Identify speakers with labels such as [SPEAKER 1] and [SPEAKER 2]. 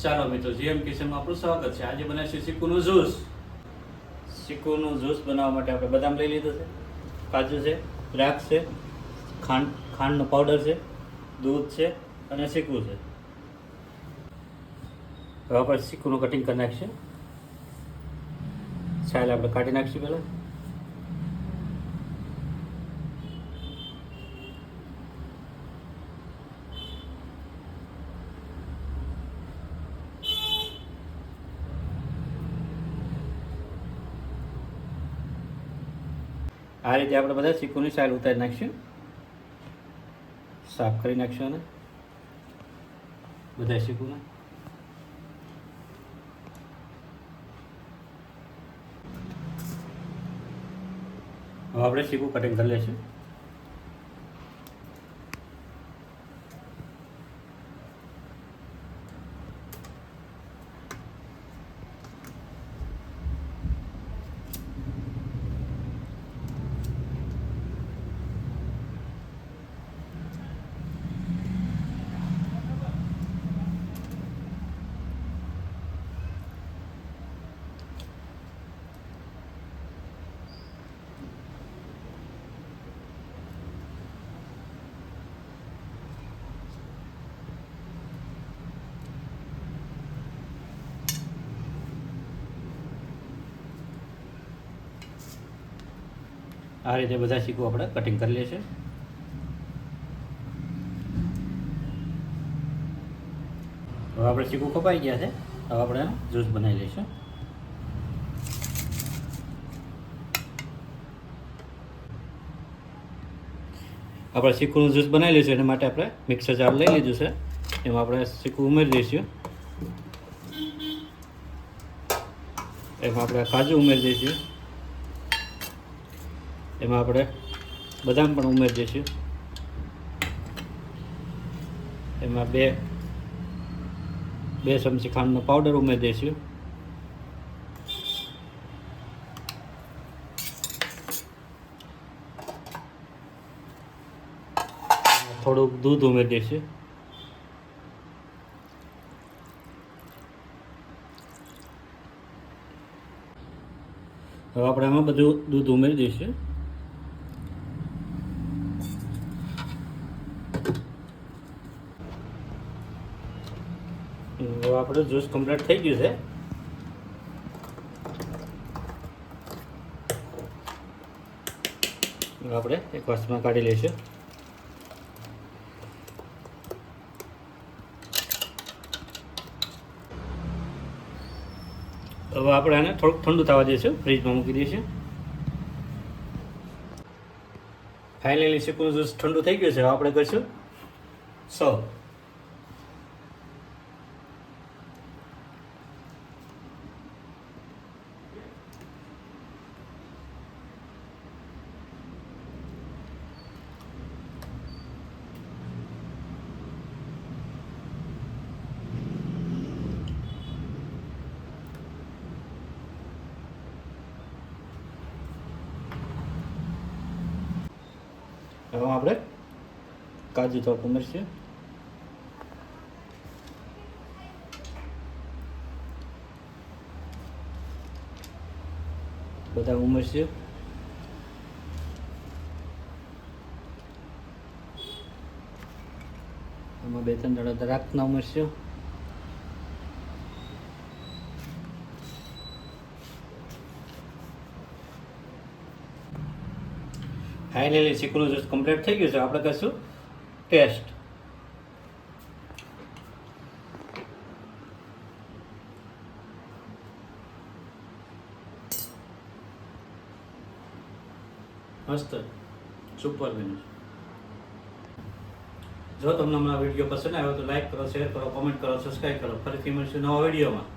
[SPEAKER 1] ચાલો મિત્રો, જીએમ કિચનમાં આપણું સ્વાગત છે. આજે બનાવીશું ચીકુનું જ્યુસ. ચીકુનું જ્યુસ બનાવવા માટે આપણે બદામ લઈ લીધો છે, કાજુ છે, દ્રાક્ષ છે, ખાંડનો પાવડર છે, દૂધ છે અને ચીકુ છે. હવે આપણે ચીકુનું કટિંગ કરી નાખીશું. છાલ આપણે કાઢી નાખીશું પહેલાં. આ રીતે આપણે બધા ચીકુની છાલ ઉતારી નાખીશું, સાફ કરી નાખીશું અને બધા ચીકુને હવે આપણે ચીકુ કટિંગ કરી લઈશું. આ રીતે બધા ચીકુ આપણે કટિંગ કરી લઈશું. હવે આપણે ચીકુ કપાઈ ગયા છે. હવે આપણે જ્યુસ બનાવી લઈશું. આપણે ચીકુનું જ્યુસ બનાવી લઈશું. એના માટે આપણે મિક્સર જાર લઈ લીધું છે. એમાં આપણે ચીકુ ઉમેરી દઈશું. એમાં આપણે કાજુ ઉમેરી દઈશું. એમાં આપણે બદામ પણ ઉમેરી દઈશું. એમાં બે ચમચી ખાંડનો પાવડર ઉમેરી દઈશું. થોડુંક દૂધ ઉમેરી દઈશું. હવે આપણે આમાં બધું દૂધ ઉમેરી દઈશું. હવે આપણું જ્યુસ કમ્પ્લીટ થઈ ગયું છે. આપણે એક વાસણમાં કાઢી લઈશું. હવે આપણે આને થોડુંક ઠંડુ થવા દઈશું, ફ્રીજમાં મૂકી દઈશું. ફાઇનલી ચીકુનું જ્યુસ ઠંડુ થઈ ગયું છે. હવે આપણે કરીશું સર્વ. હવે આપણે કાજુ થોડુંક ઉમેરશું. બધા ઉમેરશું. આમાં 2-3 દાણા દ્રાક્ષના ઉમેરશું. ફાઇનલી ચીકુનું જ્યુસ કમ્પ્લીટ થઈ ગયું છે. આપણે કરીશું ટેસ્ટ. મસ્ત, સુપર બન્યું. જો તમને અમારો વિડીયો પસંદ આવ્યો તો લાઈક કરો, શેર કરો, કોમેન્ટ કરો, સબસ્ક્રાઈબ કરો. ફરીથી મળીશું નવા વિડીયોમાં.